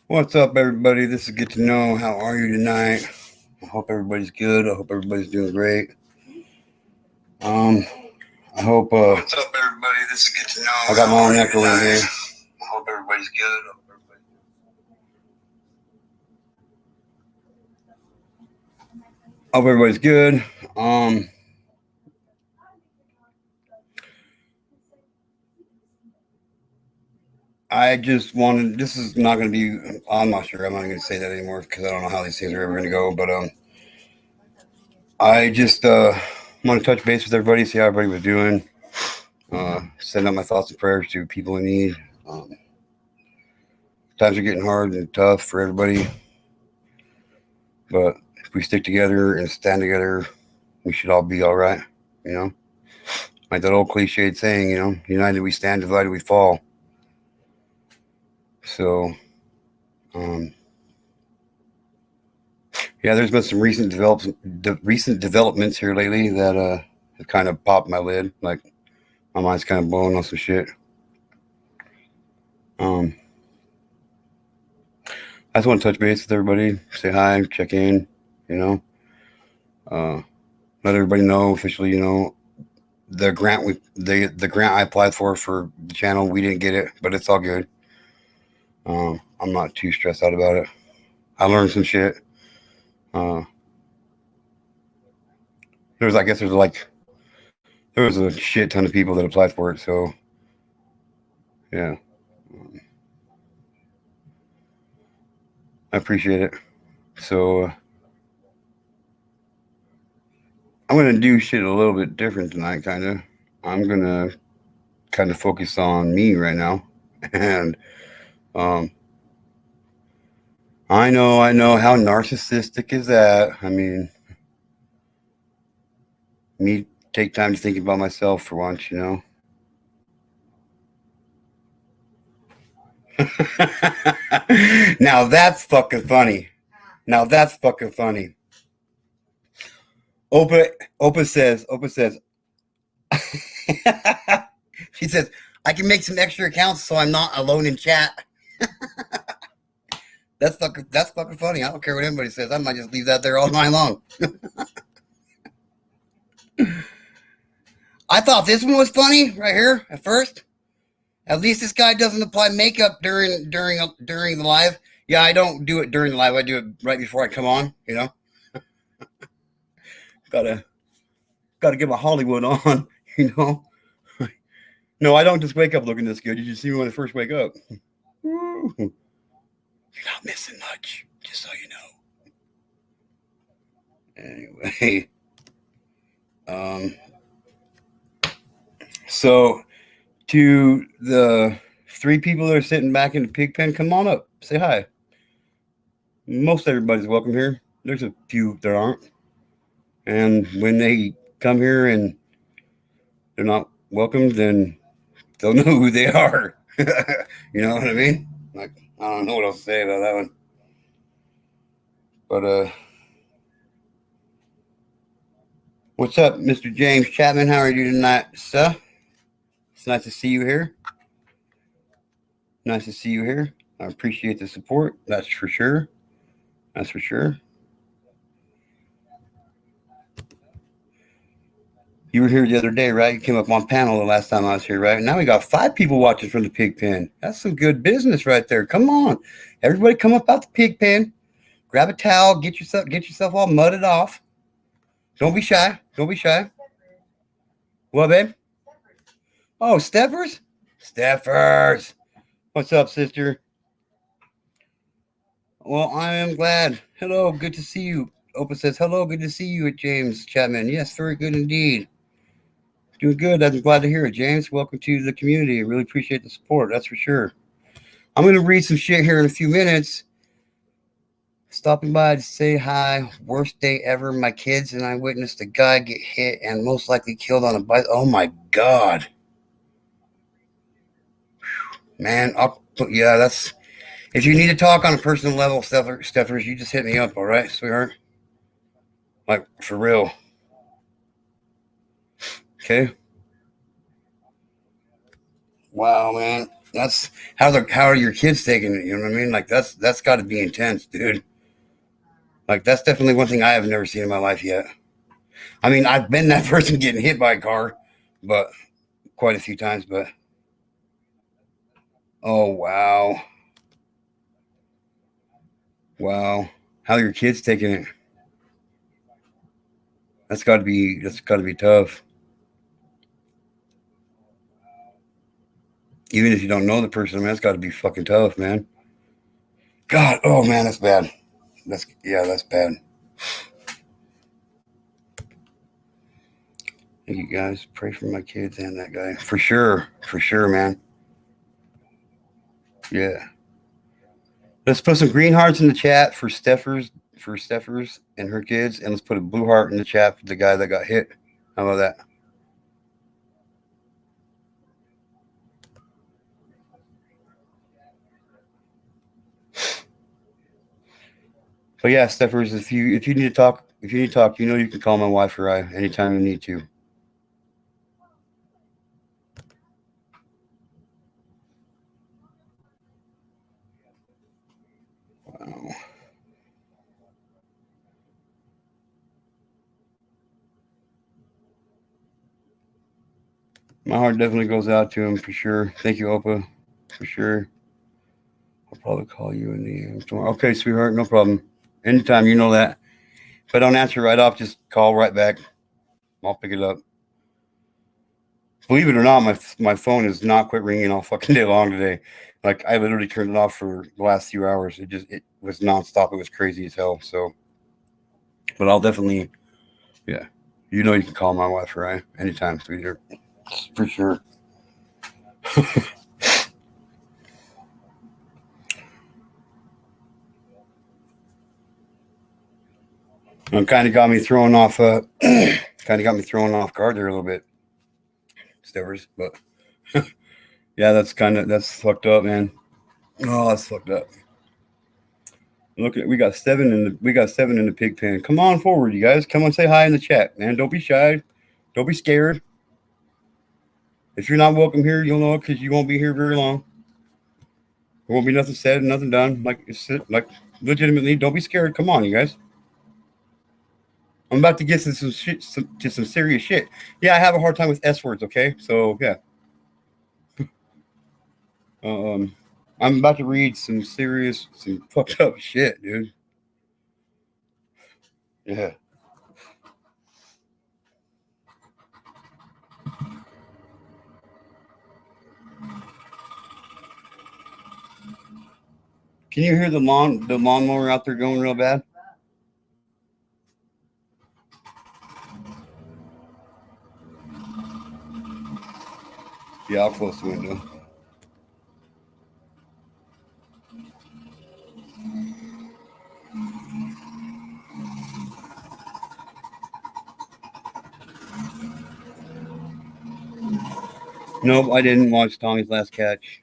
What's up, everybody? This is Get to Know. How are you tonight? I hope everybody's good. I hope everybody's doing great. Um, I hope. What's up, everybody? This is Get to Know. I got my own echo in here. I hope everybody's good. Hope everybody's good. I just wanted. This is not going to be. I'm not sure. I'm not going to say that anymore because I don't know how these things are ever going to go. But I just want to touch base with everybody, see how everybody was doing. Send out my thoughts and prayers to people in need. Times are getting hard and tough for everybody, but if we stick together and stand together, we should all be all right. You know, like that old cliched saying, united we stand, divided we fall. So, yeah, there's been some recent developments here lately that have kind of popped my lid. Like my mind's kind of blown on some shit. I just want to touch base with everybody, say hi, check in. You know, let everybody know officially. The grant I applied for the channel, we didn't get it, but it's all good. I'm not too stressed out about it. I learned some shit. I guess there was a shit ton of people that applied for it. So yeah, I appreciate it. So I'm gonna do shit a little bit different tonight. Kind of. I'm gonna kind of focus on me right now, and um, I know how narcissistic is that. I mean, me take time to think about myself for once. Now that's fucking funny. Now that's fucking funny. Opa says, she says, I can make some extra accounts so I'm not alone in chat. That's fucking funny. I don't care what anybody says. I might just leave that there all night long. I thought this one was funny right here at first. At least this guy doesn't apply makeup during the live. Yeah, I don't do it during the live. I do it right before I come on. Gotta get my Hollywood on. You know. No, I don't just wake up looking this good. You just see me when I first wake up. You're not missing much, just so you know. Anyway, so to the 3 people that are sitting back in the pig pen, come on up, say hi. Most everybody's welcome here. There's a few that aren't, and when they come here and they're not welcome, then they'll know who they are. You know what I mean? Like, I don't know what else to say about that one. But what's up, Mr. James Chapman? How are you tonight, sir? It's nice to see you here. Nice to see you here. I appreciate the support. That's for sure. That's for sure. You were here the other day, right? You came up on panel the last time I was here, right? Now we got 5 people watching from the pig pen. That's some good business right there. Come on, everybody, come up out the pig pen. Grab a towel. Get yourself all mudded off. Don't be shy. Don't be shy. What, babe? Oh, Steppers? Steffers. What's up, sister? Well, I am glad. Hello, good to see you. Opa says, hello, good to see you, James Chapman. Yes, very good indeed. Doing good. I'm glad to hear it, James. Welcome to the community. I really appreciate the support. That's for sure. I'm going to read some shit here in a few minutes. Stopping by to say hi. Worst day ever. My kids and I witnessed a guy get hit and most likely killed on a bike. Oh my God. Man, yeah, that's. If you need to talk on a personal level, Steffers, you just hit me up, all right, sweetheart? Like, for real. Okay? Wow, man. That's how are your kids taking it? You know what I mean? Like that's got to be intense, dude. Like that's definitely one thing I have never seen in my life yet. I mean, I've been that person getting hit by a car, but quite a few times. But oh wow, wow, how are your kids taking it? That's got to be tough. Even if you don't know the person, man, that's got to be fucking tough, man. God, oh man, that's bad. That's bad. Thank you guys. Pray for my kids and that guy for sure, man. Yeah. Let's put some green hearts in the chat for Steffers and her kids, and let's put a blue heart in the chat for the guy that got hit. How about that? But yeah, Steffers, if you need to talk, you know you can call my wife or I anytime you need to. Wow. My heart definitely goes out to him for sure. Thank you, Opa, for sure. I'll probably call you in the AM tomorrow. Okay, sweetheart, no problem. Anytime, you know that. If I don't answer right off, just call right back. I'll pick it up. Believe it or not, my phone is not quit ringing all fucking day long today. Like I literally turned it off for the last few hours. It was nonstop. It was crazy as hell. So, but I'll definitely, yeah. You know you can call my wife, right? Anytime, sweetheart, for sure. Kind of got me thrown off. Kind of got me thrown off guard there a little bit, Stevers. But yeah, that's fucked up, man. Oh, that's fucked up. Look at we got seven in the pig pen. Come on forward, you guys. Come on, say hi in the chat, man. Don't be shy. Don't be scared. If you're not welcome here, you'll know because you won't be here very long. There won't be nothing said, nothing done. Like legitimately, don't be scared. Come on, you guys. I'm about to get to some shit, to some serious shit. Yeah, I have a hard time with S words. Okay, so yeah, um, I'm about to read some fucked up shit, dude. Yeah. Can you hear the lawnmower out there going real bad? Yeah, I'll close the window. Nope, I didn't watch Tommy's Last Catch.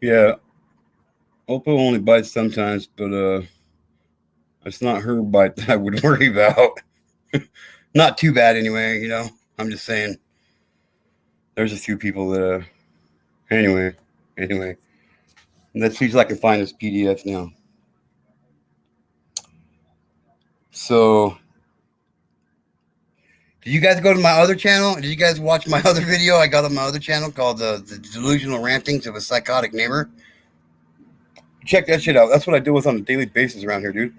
Yeah, Oppo only bites sometimes, but it's not her bite that I would worry about. Not too bad anyway, you know. I'm just saying there's a few people that anyway. Let's see if I can find this PDF now. So did you guys go to my other channel? Did you guys watch my other video I got on my other channel called the Delusional Rantings of a Psychotic Neighbor? Check that shit out. That's what I deal with on a daily basis around here, dude.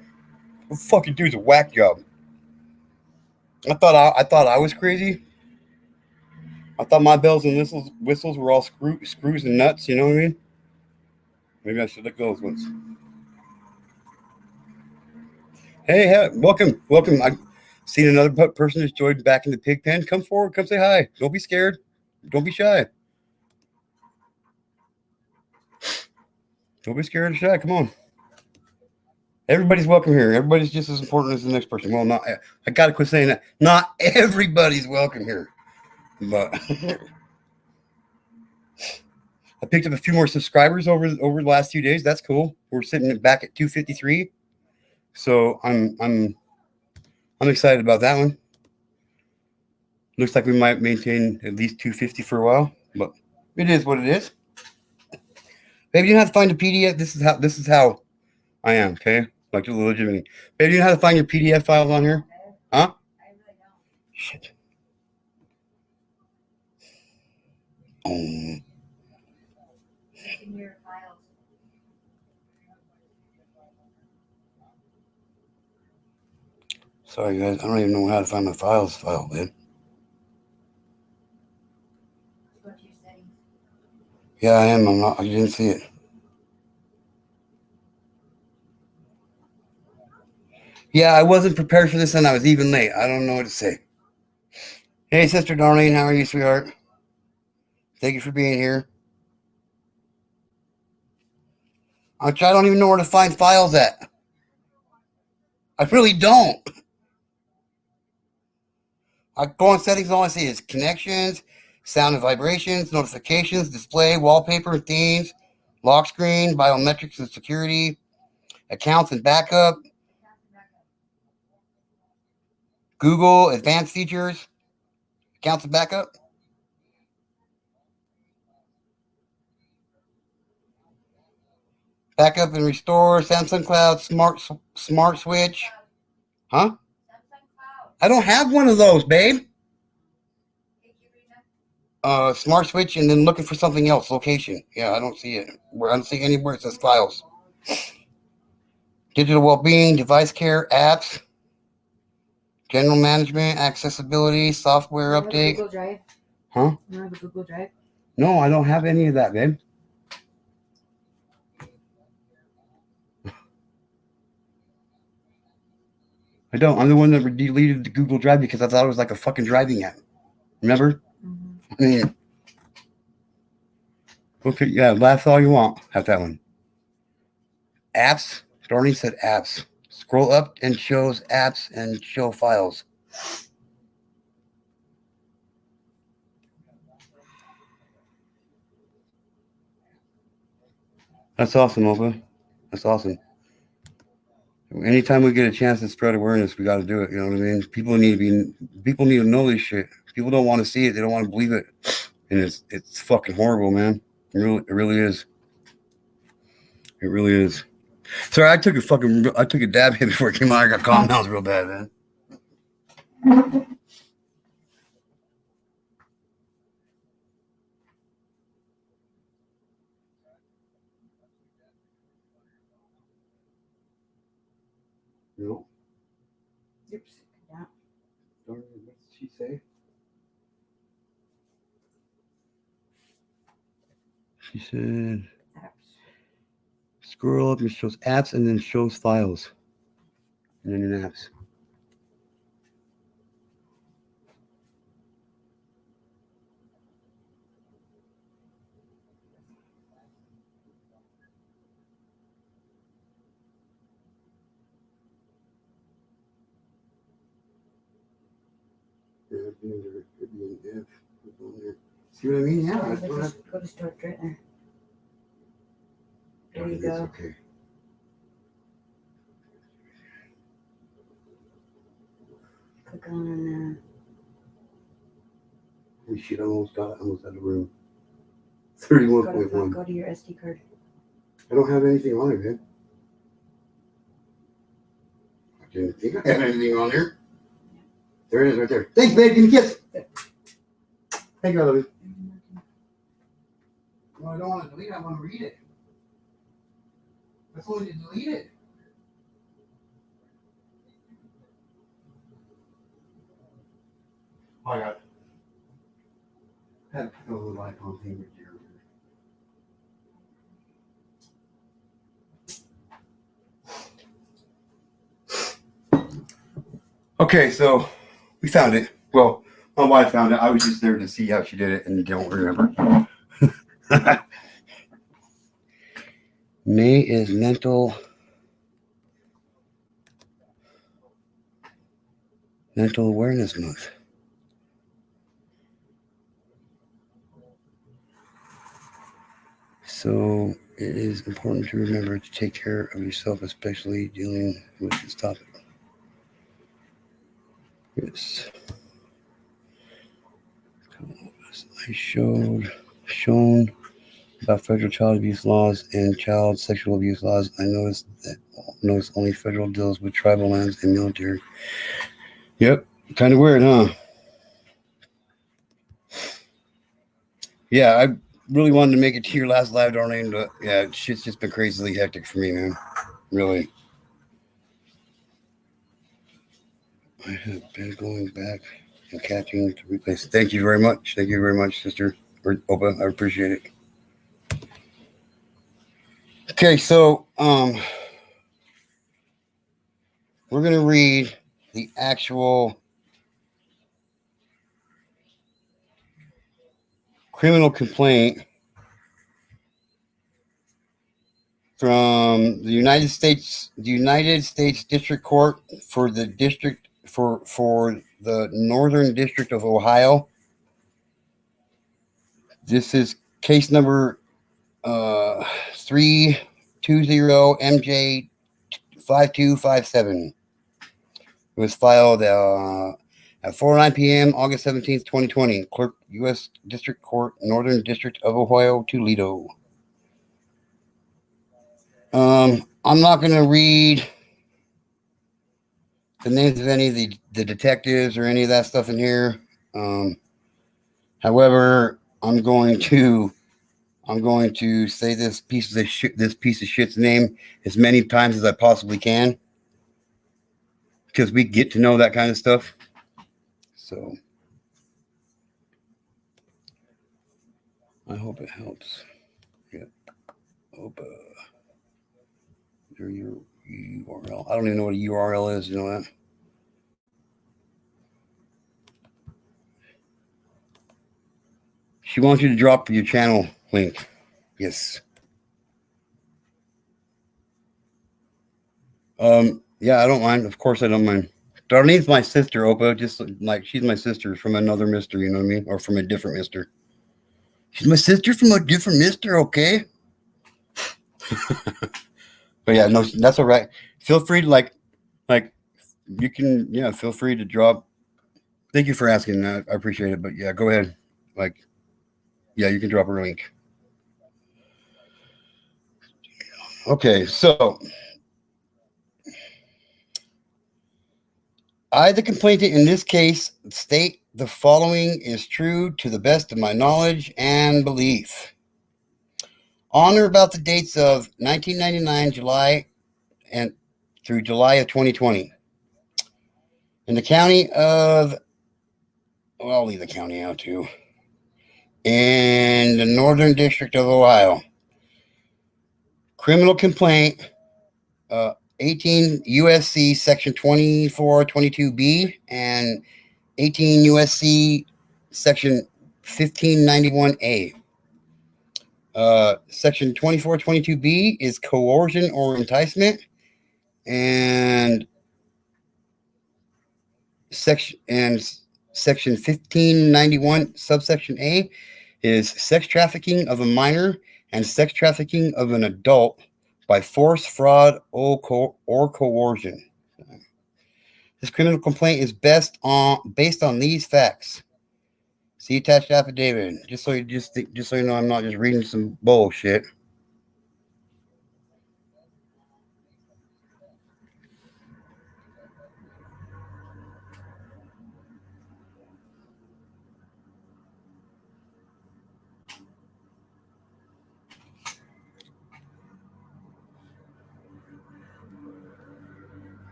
The fucking dude's a whack job. I thought I was crazy. I thought my bells and whistles were all screws and nuts. You know what I mean? Maybe I should look those ones. Hey, welcome. I seen another person that's joined back in the pig pen. Come forward, come say hi. Don't be scared. Don't be shy. Don't be scared or shy. Come on. Everybody's welcome here. Everybody's just as important as the next person. Well, not. I gotta quit saying that. Not everybody's welcome here, but I picked up a few more subscribers over the last few days. That's cool. We're sitting back at 253, so I'm excited about that one. Looks like we might maintain at least 250 for a while, but it is what it is. Baby, you know how to find a PDF. This is how I am. Okay, like legitimately. Baby, you know how to find your PDF files on here? Huh? Shit. Sorry, guys. I don't even know how to find my files file, man. Yeah, I am. I'm not. I didn't see it. Yeah, I wasn't prepared for this, and I was even late. I don't know what to say. Hey, Sister Darlene, how are you, sweetheart? Thank you for being here. I don't even know where to find files at. I really don't. I go on settings, all I see is connections, sound and vibrations, notifications, display, wallpaper and themes, lock screen, biometrics and security, accounts and backup, Google, advanced features, accounts and backup. Backup and restore, Samsung Cloud, smart switch. Huh? I don't have one of those, babe. Smart switch, and then looking for something else. Location. Yeah, I don't see it. I don't see anywhere it says files. Digital well-being, device care, apps, general management, accessibility, software update. Google Drive. Huh? You have a Google Drive? No, I don't have any of that, babe. I don't. I'm the one that deleted the Google Drive because I thought it was like a fucking driving app. Remember? Mm-hmm. I mean, okay, yeah, laugh all you want at that one. Apps. Darlene said apps. Scroll up and shows apps and show files. That's awesome, Opa. That's awesome. Anytime we get a chance to spread awareness, we got to do it. You know what I mean? People need to know this shit. People don't want to see it. They don't want to believe it, and it's fucking horrible, man. It really is. It really is. Sorry, I took a dab hit before it came out. I got calm down real bad, man. No. Oops. Yeah. What did she say? She said, scroll up and shows apps and then shows files. And then in apps. See what I mean? Yeah. Just go to start right there. There you go. Okay. Click on Holy shit, I almost got it. I almost had the room. 31.1. Go to your SD card. I don't have anything on it, man. I didn't think I had anything on there. There it is right there. Thanks, babe. Give me a kiss. Thank you, I love you. No, I don't want to delete it. I want to read it. That's only to delete it. Oh, I got it. I had to put a little icon thing right there. Okay, so we found it. Well, my wife found it. I was just there to see how she did it and don't remember. May is mental Mental Awareness Month. So it is important to remember to take care of yourself, especially dealing with this topic. Yes. I shown about federal child abuse laws and child sexual abuse laws. I noticed only federal deals with tribal lands and military. Yep, kind of weird, huh? Yeah, I really wanted to make it to your last live, Darlene, but yeah, shit's just been crazily hectic for me, man. Really. I have been going back and catching the replays. Thank you very much. Thank you very much, sister. Or Opa, I appreciate it. Okay, so we're gonna read the actual criminal complaint from the United States District Court for the district for the Northern District of Ohio. This is case number 320 MJ 5257. It was filed at 4:09 p.m. August 17th, 2020. Clerk, U.S. District Court, Northern District of Ohio, Toledo. I'm not going to read the names of any of the detectives or any of that stuff in here. However, I'm going to say this piece of shit's name as many times as I possibly can, because we get to know that kind of stuff. So I hope it helps. Yep. Hope your URL. I don't even know what a URL is. You know that? She wants you to drop your channel link. Yes. Yeah, I don't mind. Of course, I don't mind. Darlene's my sister, Opa. Just like she's my sister from another mister. You know what I mean? Or from a different mister. She's my sister from a different mister. Okay. But yeah, no, that's all right. Feel free to like you can, yeah, feel free to drop. Thank you for asking. I appreciate it. But yeah, go ahead. Like, yeah, you can drop a link. Okay, so I, the complainant in this case, state the following is true to the best of my knowledge and belief. On or about the dates of 1999, July, and through July of 2020, in the county of, well, I'll leave the county out too, in the Northern District of Ohio, criminal complaint 18 USC section 2422B and 18 USC section 1591A. Section 2422B is coercion or enticement, and section 1591 subsection A is sex trafficking of a minor and sex trafficking of an adult by force, fraud, or coercion. This criminal complaint is based on these facts. See attached affidavit. Just so you know, I'm not just reading some bullshit.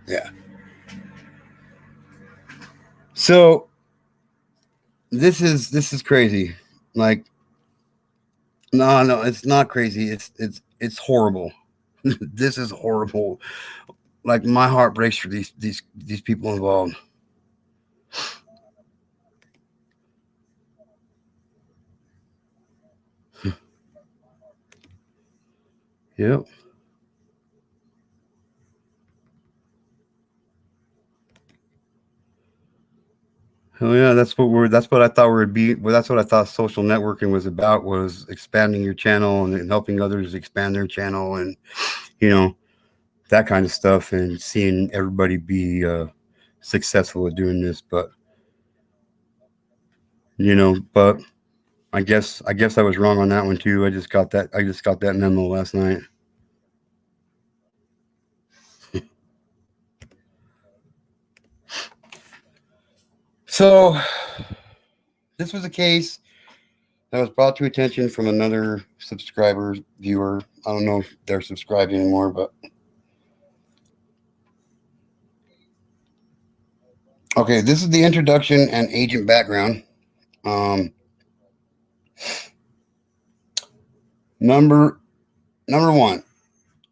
Yeah. So this is crazy. Like, no, it's not crazy. It's horrible. This is horrible. Like, my heart breaks for these people involved. Yep. Oh yeah, that's what I thought would be. Well, that's what I thought social networking was about, was expanding your channel and helping others expand their channel, and you know, that kind of stuff, and seeing everybody be successful at doing this. But but I guess I was wrong on that one too. I just got that memo last night. So this was a case that was brought to attention from another subscriber, viewer. I don't know if they're subscribed anymore, but okay, this is the introduction and agent background. Um, number number one,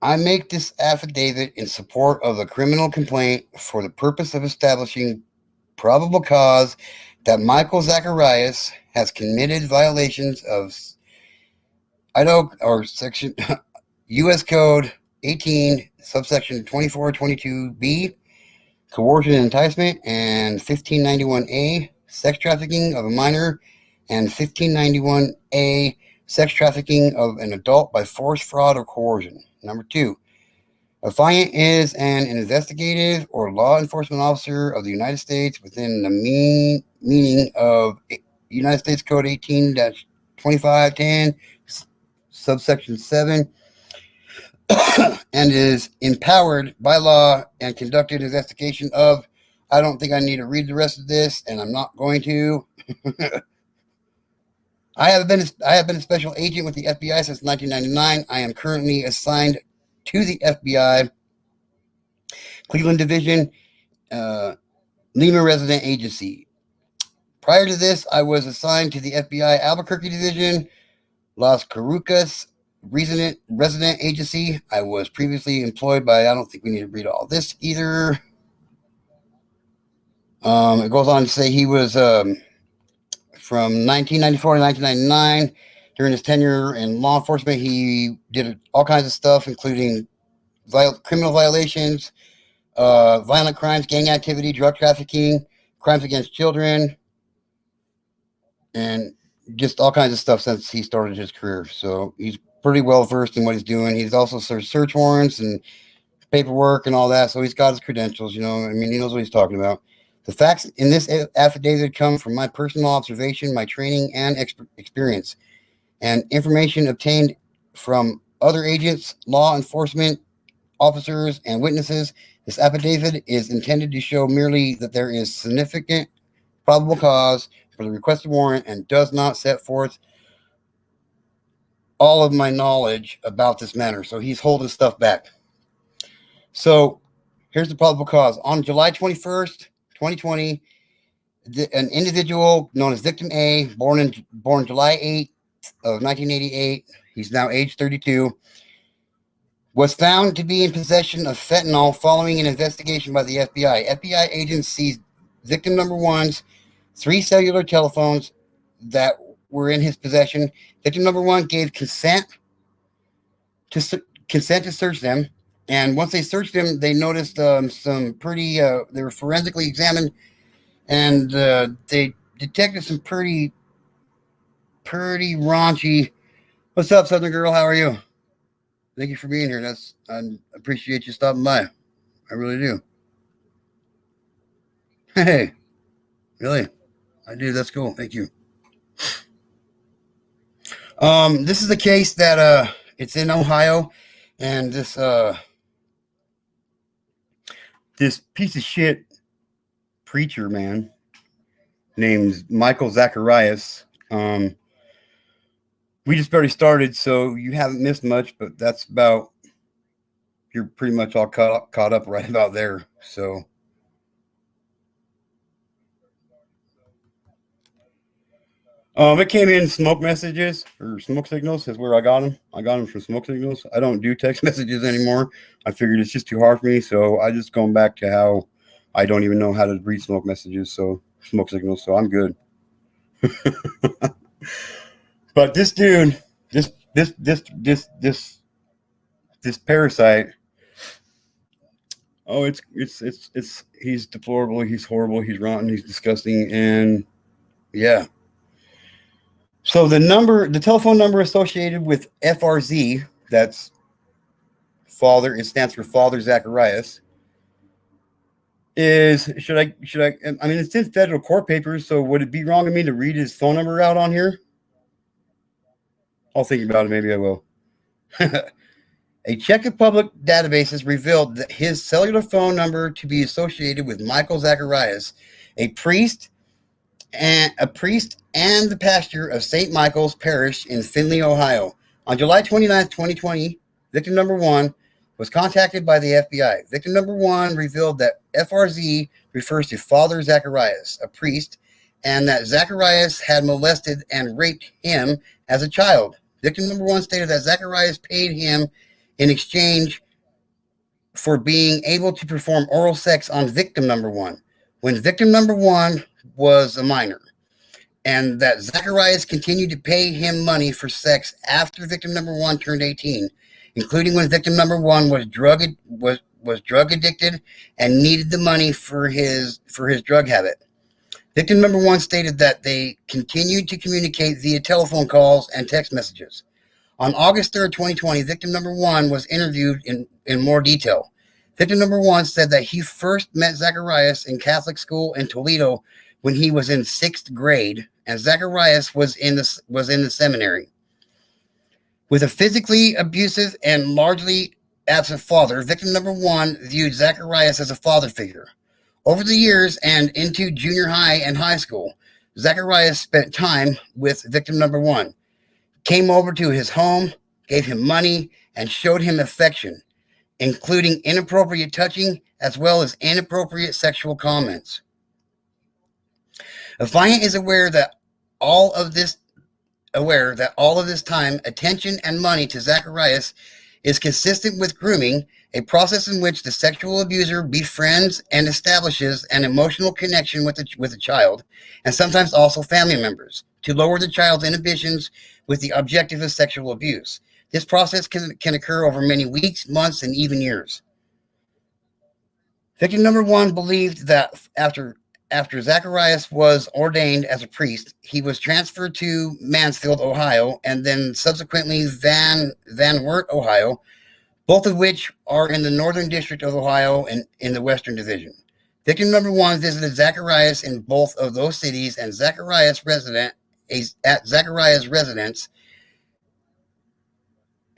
I make this affidavit in support of the criminal complaint for the purpose of establishing probable cause that Michael Zacharias has committed violations of Idaho or section U.S. Code 18, subsection 2422B, coercion and enticement, and 1591A, sex trafficking of a minor, and 1591A, sex trafficking of an adult by force, fraud, or coercion. Number two, affiant is an investigative or law enforcement officer of the United States within the meaning of United States Code 18-2510, subsection 7, and is empowered by law and conducted an investigation of. I don't think I need to read the rest of this, and I'm not going to. I have been a special agent with the FBI since 1999. I am currently assigned to the FBI Cleveland Division, Lima Resident Agency. Prior to this, I was assigned to the FBI Albuquerque Division, Las Carucas Resident Agency. I was previously employed by, I don't think we need to read all this either. It goes on to say he was from 1994 to 1999. During his tenure in law enforcement, he did all kinds of stuff, including criminal violations, violent crimes, gang activity, drug trafficking, crimes against children, and just all kinds of stuff since he started his career. So he's pretty well versed in what he's doing. He's also served search warrants and paperwork and all that. So he's got his credentials, he knows what he's talking about. The facts in this affidavit come from my personal observation, my training, and experience, and information obtained from other agents, law enforcement officers, and witnesses. This affidavit is intended to show merely that there is significant probable cause for the requested warrant and does not set forth all of my knowledge about this matter. So he's holding stuff back. So here's the probable cause. On July 21st, 2020, an individual known as Victim A, born July 8th of 1988, he's now age 32, was found to be in possession of fentanyl following an investigation by the FBI. FBI agents seized victim number one's 3 cellular telephones that were in his possession. Victim number one gave consent to search them. And once they searched them, they noticed some pretty, they were forensically examined, and they detected some pretty raunchy. What's up, Southern Girl? How are you? Thank you for being here. I appreciate you stopping by. I really do. Hey, really? I do. That's cool. Thank you. This is a case that it's in Ohio, and this piece of shit preacher man named Michael Zacharias. We just barely started, so you haven't missed much, but that's about, you're pretty much all caught up right about there. So it came in smoke messages or smoke signals is where I got them. I got them from smoke signals. I don't do text messages anymore. I figured it's just too hard for me, so I just going back to how I don't even know how to read smoke messages, so smoke signals, so I'm good. But this dude, this parasite, Oh, it's he's deplorable, he's horrible, he's rotten, he's disgusting, and yeah. So the telephone number associated with FRZ, that's father, it stands for Father Zacharias, is I mean it's in federal court papers, so would it be wrong of me to read his phone number out on here? I'll think about it, maybe I will. A check of public databases revealed that his cellular phone number to be associated with Michael Zacharias, a priest and the pastor of St. Michael's Parish in Findlay, Ohio. On July 29th, 2020, victim number one was contacted by the FBI. Victim number one revealed that FRZ refers to Father Zacharias, a priest, and that Zacharias had molested and raped him as a child. Victim number one stated that Zacharias paid him in exchange for being able to perform oral sex on victim number one when victim number one was a minor, and that Zacharias continued to pay him money for sex after victim number one turned 18, including when victim number one was drug addicted and needed the money for his drug habit. Victim number one stated that they continued to communicate via telephone calls and text messages. On August 3rd, 2020, victim number one was interviewed in more detail. Victim number one said that he first met Zacharias in Catholic school in Toledo when he was in 6th grade, and Zacharias was in the seminary. With a physically abusive and largely absent father, victim number one viewed Zacharias as a father figure. Over the years and into junior high and high school, Zacharias spent time with victim number one, came over to his home, gave him money, and showed him affection, including inappropriate touching as well as inappropriate sexual comments. Affiant is aware that all of this time, attention, and money to Zacharias is consistent with grooming, a process in which the sexual abuser befriends and establishes an emotional connection with the child, and sometimes also family members, to lower the child's inhibitions with the objective of sexual abuse. This process can occur over many weeks, months, and even years. Victim number one believed that after Zacharias was ordained as a priest, he was transferred to Mansfield, Ohio, and then subsequently Van Wert, Ohio, both of which are in the Northern District of Ohio and in the Western Division. Victim number one visited Zacharias in both of those cities, and Zacharias' residence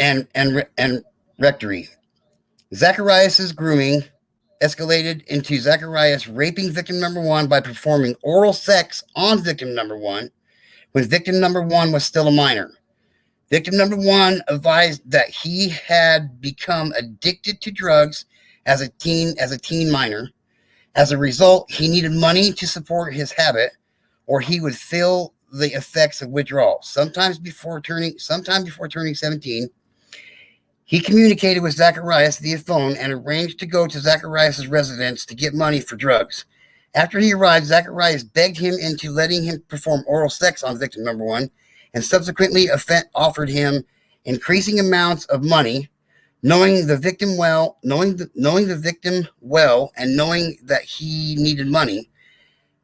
and rectory. Zacharias' grooming escalated into Zacharias raping victim number one by performing oral sex on victim number one when victim number one was still a minor. Victim number one advised that he had become addicted to drugs as a teen minor. As a result, he needed money to support his habit, or he would feel the effects of withdrawal. Sometime before turning 17, he communicated with Zacharias via phone and arranged to go to Zacharias' residence to get money for drugs. After he arrived, Zacharias begged him into letting him perform oral sex on victim number one, and subsequently offered him increasing amounts of money, knowing the victim well, and knowing that he needed money.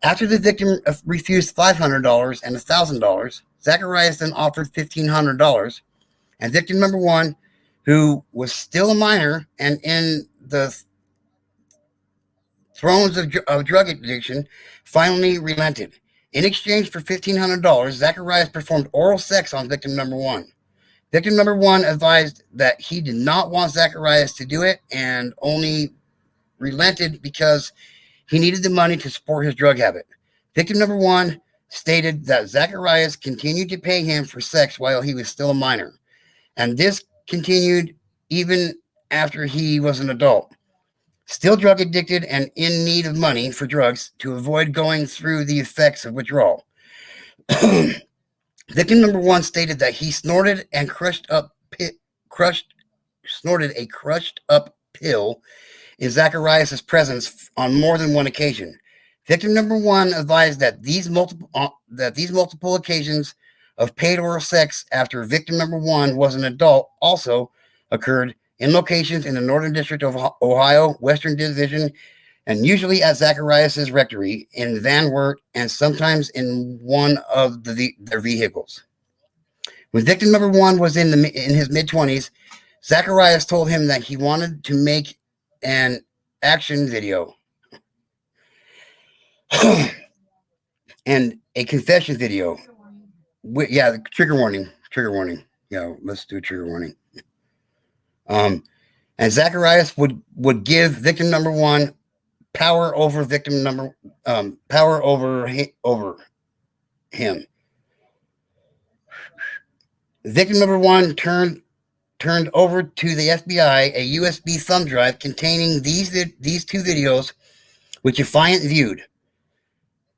After the victim refused $500 and $1,000, Zacharias then offered $1,500, and victim number one, who was still a minor and in the throes of drug addiction, finally relented. In exchange for $1,500, Zacharias performed oral sex on victim number one. Victim number one advised that he did not want Zacharias to do it and only relented because he needed the money to support his drug habit. Victim number one stated that Zacharias continued to pay him for sex while he was still a minor, and this continued even after he was an adult, still drug addicted and in need of money for drugs to avoid going through the effects of withdrawal. Victim number one stated that he snorted a crushed up pill in Zacharias' presence on more than one occasion. Victim number one advised that these multiple occasions of paid oral sex after victim number one was an adult also occurred in locations in the Northern District of Ohio, Western Division, and usually at Zacharias' rectory in Van Wert and sometimes in one of their vehicles. When victim number one was in his mid-20s, Zacharias told him that he wanted to make an action video and a confession video. Yeah, trigger warning. Yeah, let's do a trigger warning. And Zacharias would give victim number one power over him. Victim number one turned over to the FBI a USB thumb drive containing these two videos, which Affiant viewed.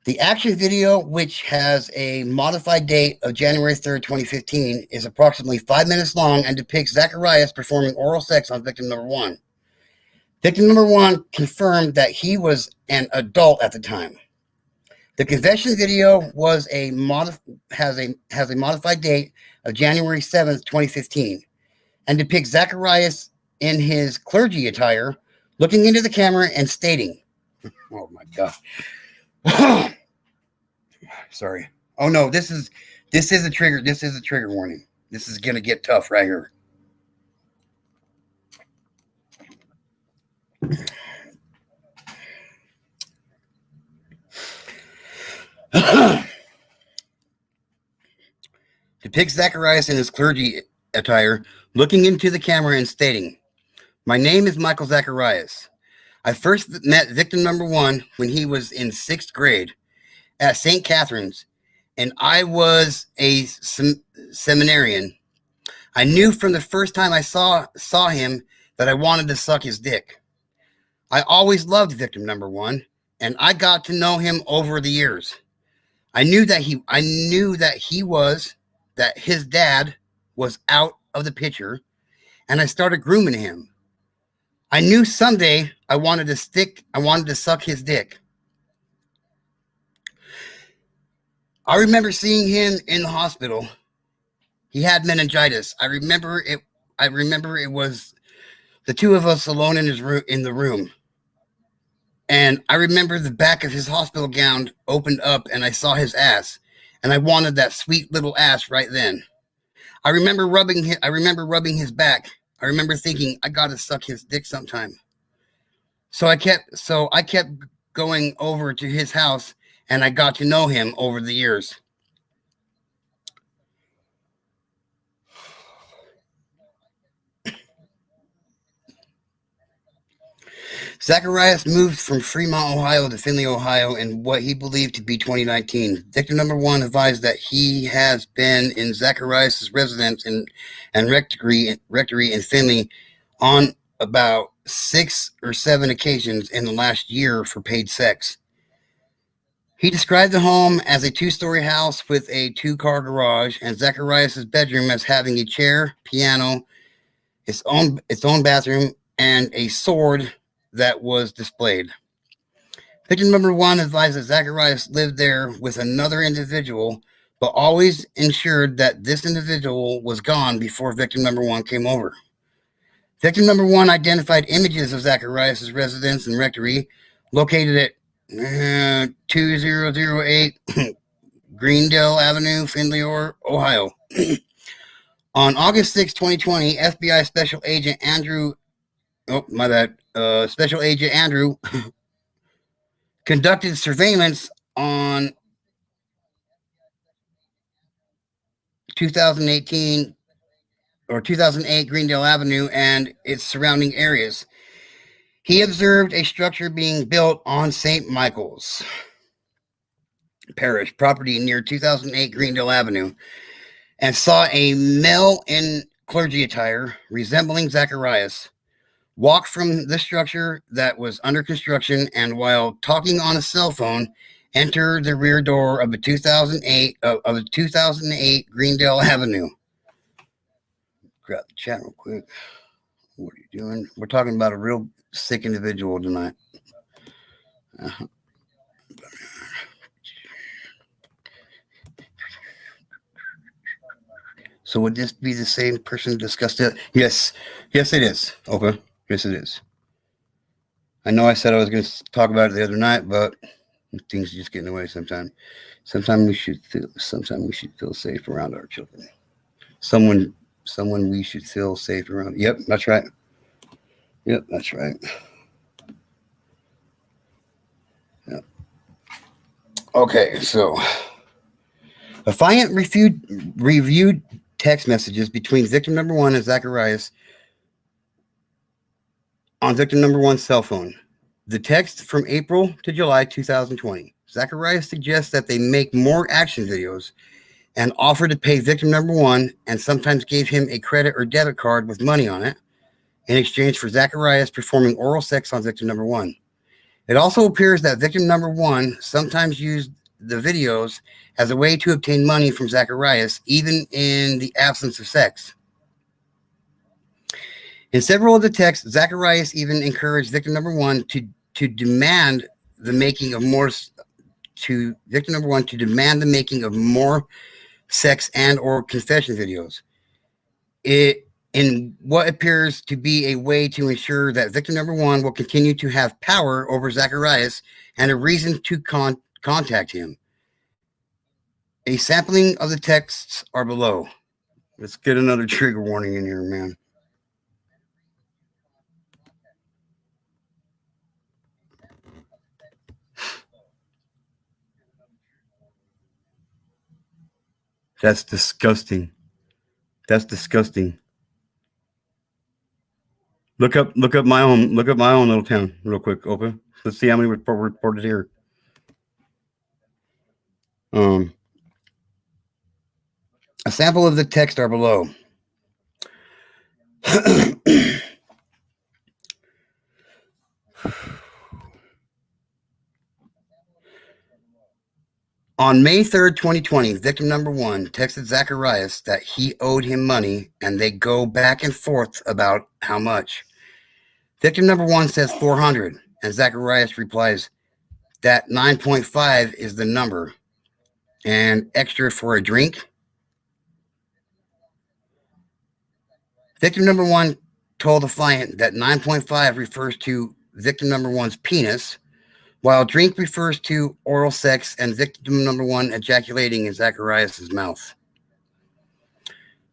The action video, which has a modified date of January 3rd, 2015, is approximately 5 minutes long and depicts Zacharias performing oral sex on victim number one. Victim number one confirmed that he was an adult at the time. The confession video has a modified date of January 7th, 2015, and depicts Zacharias in his clergy attire, looking into the camera and stating, "Oh my God." Sorry. Oh no, this is a trigger. This is a trigger warning. This is gonna get tough right here. Depicts Zacharias in his clergy attire, looking into the camera and stating, "My name is Michael Zacharias. I first met victim number one when he was in 6th grade at St. Catherine's, and I was a seminarian. I knew from the first time I saw him that I wanted to suck his dick. I always loved victim number one, and I got to know him over the years. I knew that his dad was out of the picture, and I started grooming him. I knew someday I wanted to suck his dick. I remember seeing him in the hospital. He had meningitis. I remember it was the two of us alone in the room. And I remember the back of his hospital gown opened up and I saw his ass, and I wanted that sweet little ass right then. I remember rubbing his back. I remember thinking, I got to suck his dick sometime. So I kept going over to his house, and I got to know him over the years. Zacharias moved from Fremont, Ohio to Findlay, Ohio in what he believed to be 2019. Victim number one advised that he has been in Zacharias' residence and rectory in Findlay on about 6 or 7 occasions in the last year for paid sex. He described the home as a 2-story house with a 2-car garage, and Zacharias' bedroom as having a chair, piano, its own bathroom, and a sword that was displayed. Victim number one advised that Zacharias lived there with another individual, but always ensured that this individual was gone before victim number one came over. Victim number one identified images of Zacharias' residence and rectory located at 2008 Greendale Avenue, Findlay, Ohio. On August 6, 2020, FBI Special Agent Andrew conducted surveillance on 2008 Greendale Avenue and its surrounding areas. He observed a structure being built on St. Michael's Parish property near 2008 Greendale Avenue and saw a male in clergy attire resembling Zacharias walk from the structure that was under construction, and while talking on a cell phone, enter the rear door of a 2008 Greendale Avenue. Grab the chat real quick. What are you doing? We're talking about a real sick individual tonight. So would this be the same person discussed it? Yes. Yes, it is. Okay. Yes, it is. I know I said I was going to talk about it the other night, but things just get in the way sometimes. Sometimes we should feel safe around our children. Someone we should feel safe around. Yep, that's right. Yep, that's right. Yep. Okay, so Affiant reviewed text messages between victim number one and Zacharias on victim number one's cell phone. The text from April to July 2020. Zacharias suggests that they make more action videos and offered to pay victim number one and sometimes gave him a credit or debit card with money on it in exchange for Zacharias performing oral sex on victim number one. It also appears that victim number one sometimes used the videos as a way to obtain money from Zacharias, even in the absence of sex. In several of the texts, Zacharias even encouraged victim number one to demand the making of more sex and or confession videos. In what appears to be a way to ensure that victim number one will continue to have power over Zacharias and a reason to contact him. A sampling of the texts are below. Let's get another trigger warning in here, man. That's disgusting. That's disgusting. Look up my own little town real quick, Opa. Let's see how many reported here. A sample of the text are below. On May 3rd, 2020, victim number one texted Zacharias that he owed him money, and they go back and forth about how much. Victim number one says 400, and Zacharias replies that 9.5 is the number, and extra for a drink. Victim number one told Affiant that 9.5 refers to victim number one's penis, while drink refers to oral sex and victim number one ejaculating in Zacharias' mouth.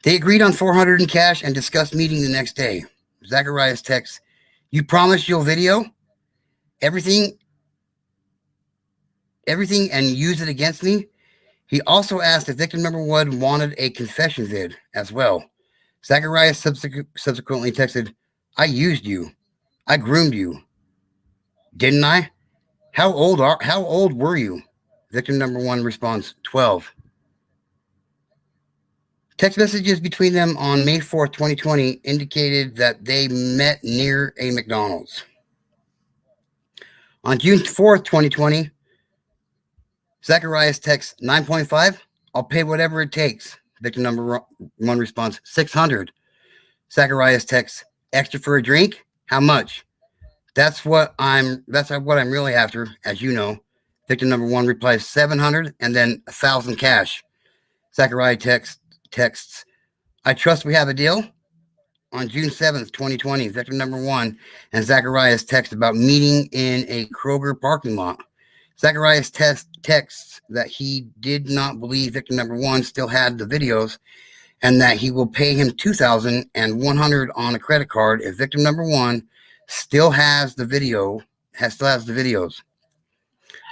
They agreed on 400 in cash and discussed meeting the next day. Zacharias texts, "You promise you'll video everything and use it against me?" He also asked if victim number one wanted a confession vid as well. Zacharias subsequently texted, "I used you. I groomed you. Didn't I? How old were you?" Victim number one responds, 12. Text messages between them on May 4th, 2020 indicated that they met near a McDonald's. On June 4th, 2020, Zacharias texts 9.5, "I'll pay whatever it takes." Victim number one responds, 600. Zacharias texts, "Extra for a drink? How much?" That's what I'm really after, as you know." Victim number one replies 700 and then 1,000 cash. Zacharias texts, "I trust we have a deal." On June 7th, 2020, victim number one and Zacharias text about meeting in a Kroger parking lot. Zacharias texts that he did not believe victim number one still had the videos and that he will pay him $2,100 on a credit card if victim number one still has the videos.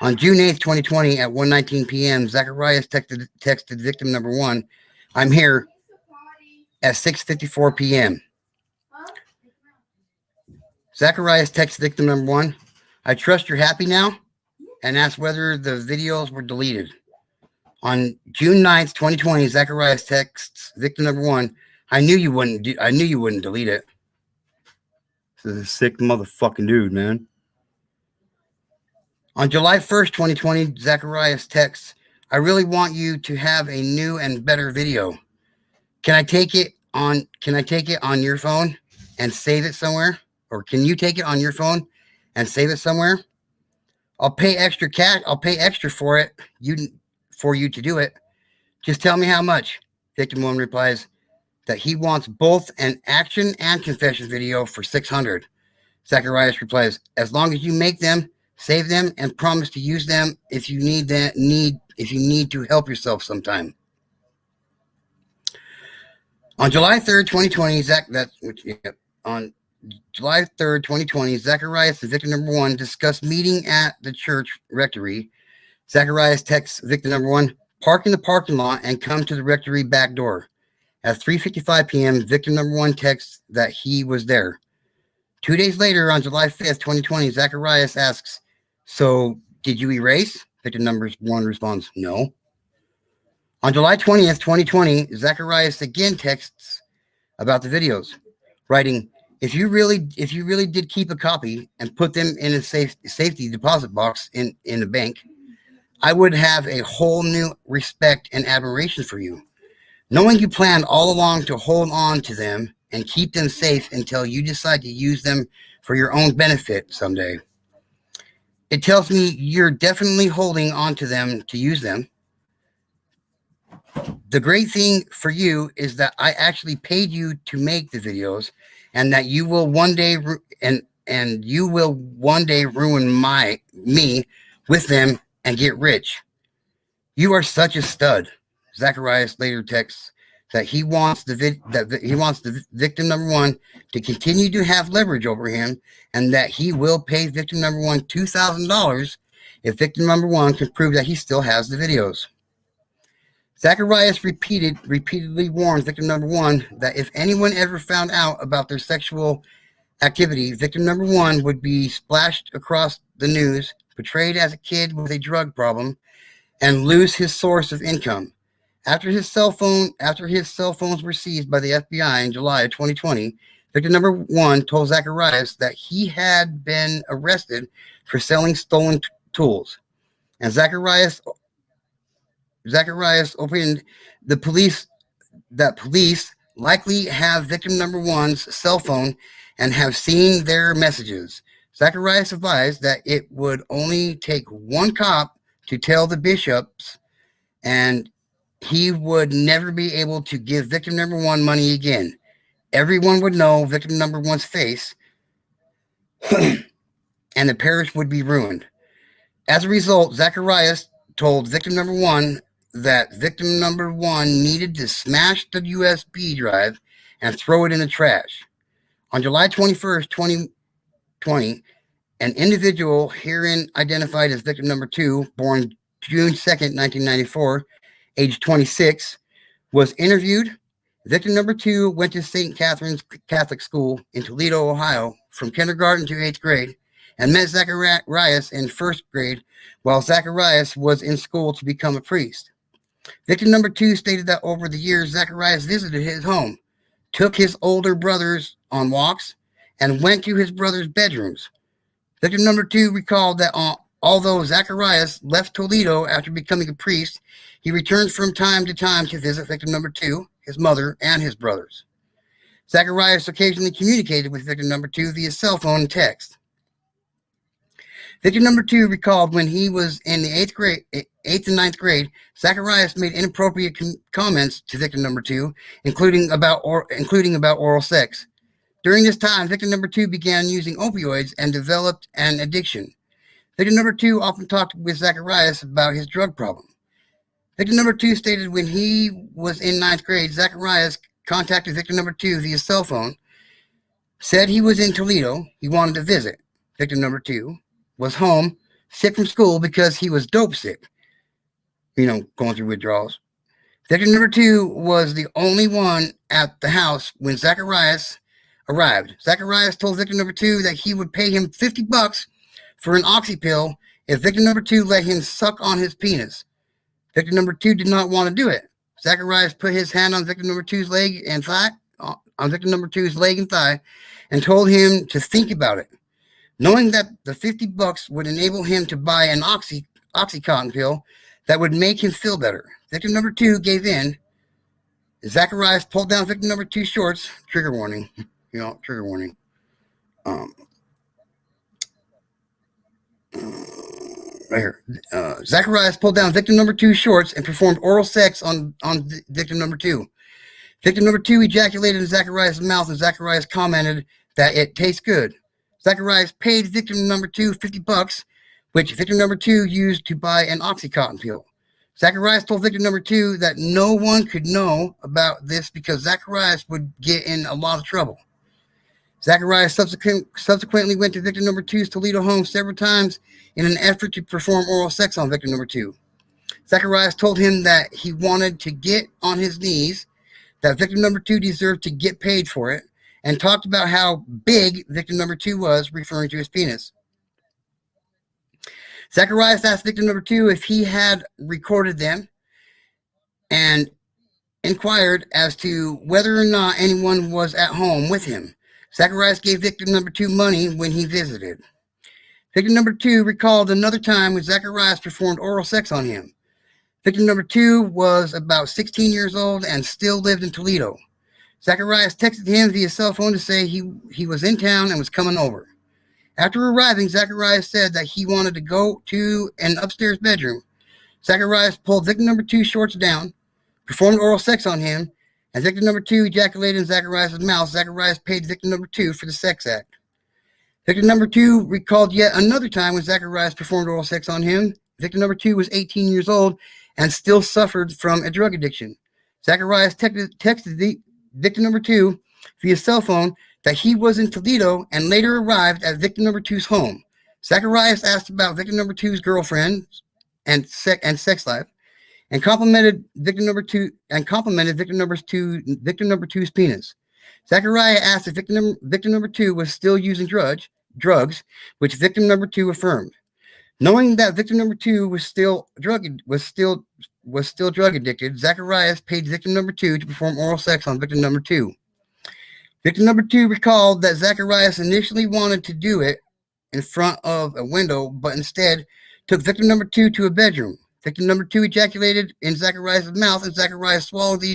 On June 8th, 2020 at 1:19 p.m., Zacharias texted victim number one, "I'm here," at 6:54 p.m. Zacharias texts victim number one, "I trust you're happy now," and asks whether the videos were deleted. On June 9th, 2020, Zacharias texts victim number one, I knew you wouldn't delete it." This is a sick motherfucking dude, man. On July 1st, 2020, Zacharias texts, "I really want you to have a new and better video. Can I take it on your phone and save it somewhere? Or can you take it on your phone and save it somewhere? I'll pay extra cash. I'll pay extra for it. For you to do it. Just tell me how much." Victim one replies, that he wants both an action and confession video for $600. Zacharias replies, as long as you make them, save them, and promise to use them if you need to help yourself sometime. On July 3rd, 2020, on July 3rd, 2020, Zacharias and victim number 1 discussed meeting at the church rectory. Zacharias texts victim number 1, park in the parking lot and come to the rectory back door. At 3:55 p.m., victim number 1 texts that he was there. 2 days later, on July 5th, 2020, Zacharias asks, so did you erase? Victim number 1 responds, no. On July 20th, 2020, Zacharias again texts about the videos, writing, if you really did keep a copy and put them in a safety deposit box in the bank, I would have a whole new respect and admiration for you. Knowing you planned all along to hold on to them and keep them safe until you decide to use them for your own benefit someday. It tells me you're definitely holding on to them to use them. The great thing for you is that I actually paid you to make the videos, and that you will one day ruin me with them and get rich. You are such a stud. Zacharias later texts that he wants the victim number 1 to continue to have leverage over him, and that he will pay victim number 1 $2,000 if victim number 1 can prove that he still has the videos. Zacharias repeatedly warned victim number 1 that if anyone ever found out about their sexual activity, victim number 1 would be splashed across the news, portrayed as a kid with a drug problem, and lose his source of income. After his cell phones were seized by the FBI in July of 2020, victim number 1 told Zacharias that he had been arrested for selling stolen tools, and Zacharias opened the police likely have victim number 1's cell phone and have seen their messages. Zacharias advised that it would only take one cop to tell the bishops, and he would never be able to give victim number 1 money again. Everyone would know victim number 1's face, and the parish would be ruined. As a result, Zacharias told victim number 1 that victim number 1 needed to smash the USB drive and throw it in the trash. On July 21st, 2020, an individual herein identified as victim number 2, born June 2nd, 1994, age 26, was interviewed. Victim number 2 went to St. Catherine's Catholic School in Toledo, Ohio, from kindergarten to 8th grade, and met Zacharias in 1st grade while Zacharias was in school to become a priest. Victim number 2 stated that over the years, Zacharias visited his home, took his older brothers on walks, and went to his brother's bedrooms. Victim number 2 recalled that although Zacharias left Toledo after becoming a priest, he returned from time to time to visit victim number 2, his mother, and his brothers. Zacharias occasionally communicated with victim number 2 via cell phone and text. Victim number 2 recalled when he was in the 8th and 9th grade, Zacharias made inappropriate comments to victim number 2, including about oral sex. During this time, victim number 2 began using opioids and developed an addiction. Victim number 2 often talked with Zacharias about his drug problem. Victim number 2 stated when he was in 9th grade, Zacharias contacted victim number 2 via cell phone, said he was in Toledo, he wanted to visit. Victim number 2 was home, sick from school because he was dope sick, going through withdrawals. Victim number 2 was the only one at the house when Zacharias arrived. Zacharias told victim number 2 that he would pay him $50 for an oxy pill if victim number 2 let him suck on his penis. Victim number 2 did not want to do it. Zacharias put his hand on victim number 2's leg and thigh, and told him to think about it. Knowing that the $50 would enable him to buy an Oxycontin pill that would make him feel better. Victim number 2 gave in. Zacharias pulled down victim number 2's shorts. Trigger warning. Trigger warning. Right here. Zacharias pulled down victim number 2's shorts and performed oral sex on victim number 2. Victim number 2 ejaculated in Zacharias' mouth, and Zacharias commented that it tastes good. Zacharias paid victim number 2 $50, which victim number 2 used to buy an Oxycontin pill. Zacharias told victim number 2 that no one could know about this because Zacharias would get in a lot of trouble. Zacharias subsequently went to victim number 2's Toledo home several times in an effort to perform oral sex on victim number 2. Zacharias told him that he wanted to get on his knees, that victim number 2 deserved to get paid for it, and talked about how big victim number 2 was, referring to his penis. Zacharias asked victim number 2 if he had recorded them and inquired as to whether or not anyone was at home with him. Zacharias gave victim number 2 money when he visited. Victim number 2 recalled another time when Zacharias performed oral sex on him. Victim number 2 was about 16 years old and still lived in Toledo. Zacharias texted him via cell phone to say he was in town and was coming over. After arriving, Zacharias said that he wanted to go to an upstairs bedroom. Zacharias pulled victim number 2's shorts down, performed oral sex on him, and victim number 2 ejaculated in Zacharias' mouth. Zacharias paid victim number 2 for the sex act. Victim number 2 recalled yet another time when Zacharias performed oral sex on him. Victim number 2 was 18 years old and still suffered from a drug addiction. Zacharias texted victim number 2 via cell phone that he was in Toledo and later arrived at victim number 2's home. Zacharias asked about victim number 2's girlfriend and sex life, and complimented victim number 2's penis. Zacharias asked if victim number 2 was still using drugs, which victim number 2 affirmed. Knowing that victim number 2 was still drug addicted, Zacharias paid victim number 2 to perform oral sex on victim number 2. Victim number 2 recalled that Zacharias initially wanted to do it in front of a window, but instead took victim number 2 to a bedroom. Victim number 2 ejaculated in Zacharias' mouth, and Zacharias swallowed the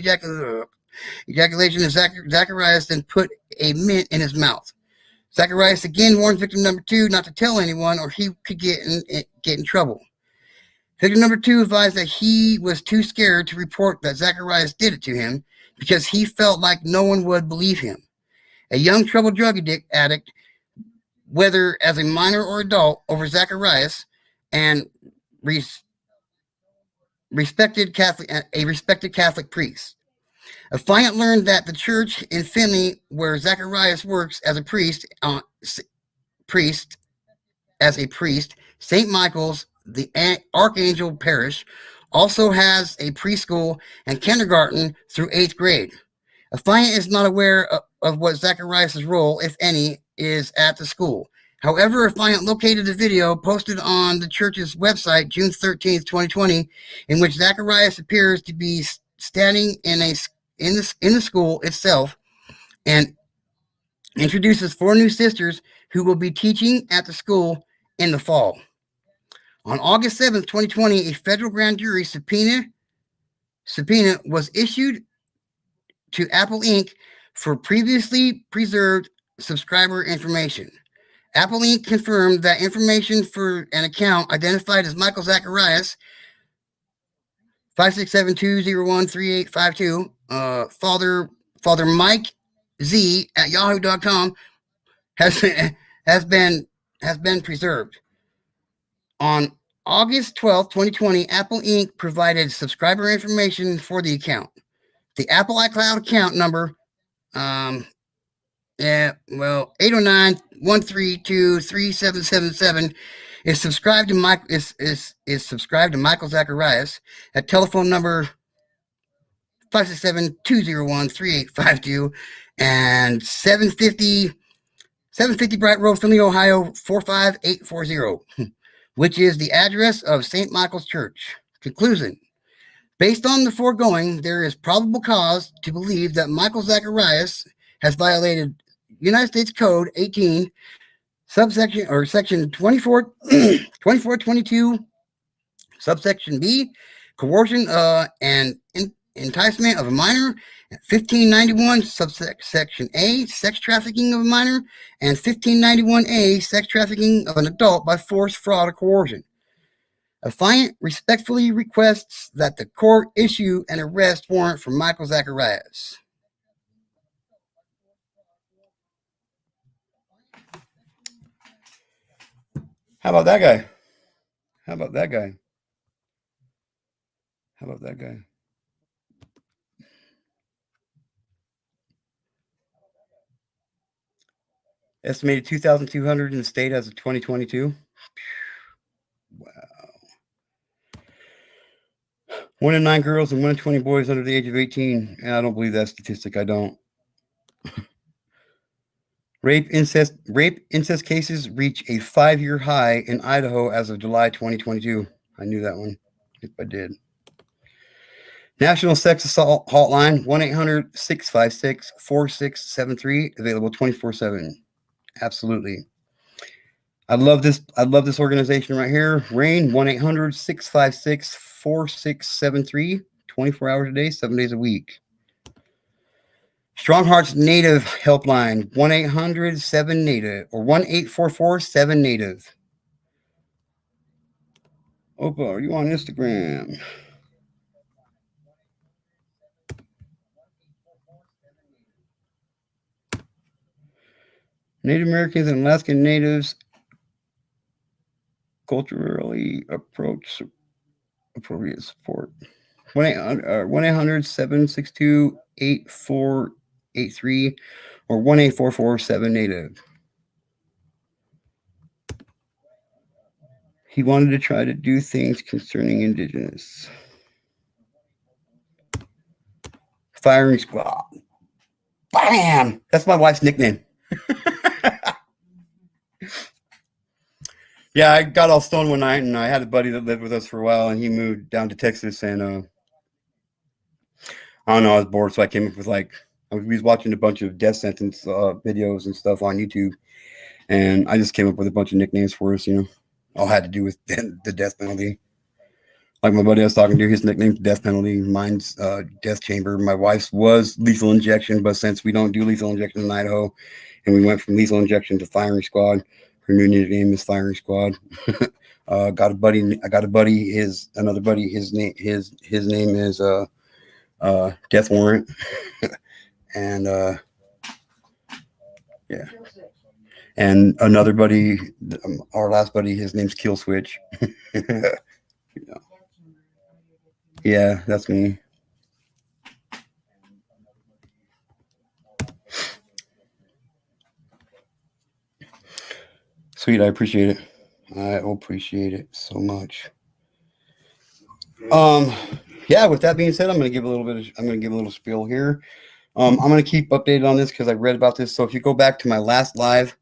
ejaculation, and Zacharias then put a mint in his mouth. Zacharias again warned victim number 2 not to tell anyone or he could get in trouble. Victim number 2 advised that he was too scared to report that Zacharias did it to him because he felt like no one would believe him. A young troubled drug addict, whether as a minor or adult, over Zacharias and respected Catholic priest. Affiant learned that the church in Finley, where Zacharias works as a priest, St. Michael's, the Archangel Parish, also has a preschool and kindergarten through 8th grade. Affiant is not aware of what Zacharias' role, if any, is at the school. However, Affiant located a video posted on the church's website June 13th, 2020, in which Zacharias appears to be standing in the school itself and introduces 4 new sisters who will be teaching at the school in the fall. On August 7th, 2020, a federal grand jury subpoena was issued to Apple Inc. for previously preserved subscriber information. Apple Inc. confirmed that information for an account identified as Michael Zacharias, 567-201-3852, Father Mike Z at yahoo.com has been preserved. On August 12, 2020, Apple Inc. provided subscriber information for the account. The Apple iCloud account number, 809-132-3777 is subscribed to Michael Zacharias at telephone number 567-201-3852 and 750 Bright Road, Findlay, Ohio 45840, which is the address of St. Michael's Church. Conclusion. Based on the foregoing, there is probable cause to believe that Michael Zacharias has violated United States Code 18, section 2422, subsection B, coercion and enticement of a minor, 1591, subsection A, sex trafficking of a minor, and 1591A, sex trafficking of an adult by force, fraud, or coercion. Affiant respectfully requests that the court issue an arrest warrant for Michael Zacharias. How about that guy? How about that guy? How about that guy? Estimated 2,200 in the state as of 2022. Wow. 1 in 9 girls and 1 in 20 boys under the age of 18. And I don't believe that statistic. I don't. Rape incest cases reach a 5-year high in Idaho as of July 2022. I knew that one, if I did. National Sex Assault Hotline, 1-800-656-4673, available 24/7. Absolutely. I love this organization right here. RAIN, 1-800-656-4673, 24 hours a day, 7 days a week. Strong Hearts Native Helpline, 1-800-7-NATIVE or 1-844-7-NATIVE. Opa, are you on Instagram? Native Americans and Alaskan Natives culturally appropriate support. 1-800-762-8483 or 1-844-7-NATIVE. He wanted to try to do things concerning Indigenous. Firing Squad. Bam! That's my wife's nickname. Yeah, I got all stoned one night, and I had a buddy that lived with us for a while, and he moved down to Texas, and I don't know, I was bored, so I came up with we was watching a bunch of death sentence videos and stuff on YouTube, and I just came up with a bunch of nicknames for us, all had to do with the death penalty. Like my buddy I was talking to, his nickname's Death Penalty, mine's Death Chamber. My wife's was Lethal Injection, but since we don't do lethal injection in Idaho, and we went from lethal injection to Firing Squad, her new nickname is Firing Squad. I got a buddy. Another buddy. His name is Death Warrant, and yeah. And another buddy, our last buddy, his name's Kill Switch. Yeah, that's me. Sweet, I appreciate it. I appreciate it so much. Yeah, with that being said, I'm gonna give a little spiel here. I'm gonna keep updated on this because I read about this. So if you go back to my last live,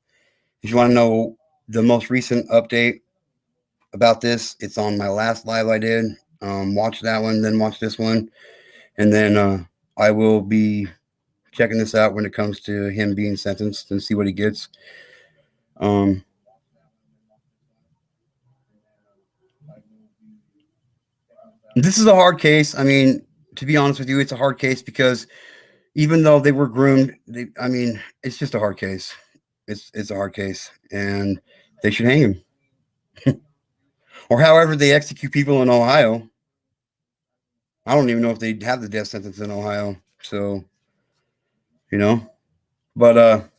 if you want to know the most recent update about this, it's on my last live I did. Watch that one, then watch this one, and then I will be checking this out when it comes to him being sentenced and see what he gets. This is a hard case. I mean, to be honest with you, it's a hard case because even though they were groomed, it's just a hard case. It's a hard case, and they should hang him. Or however they execute people in Ohio. I don't even know if they have the death sentence in Ohio. So, but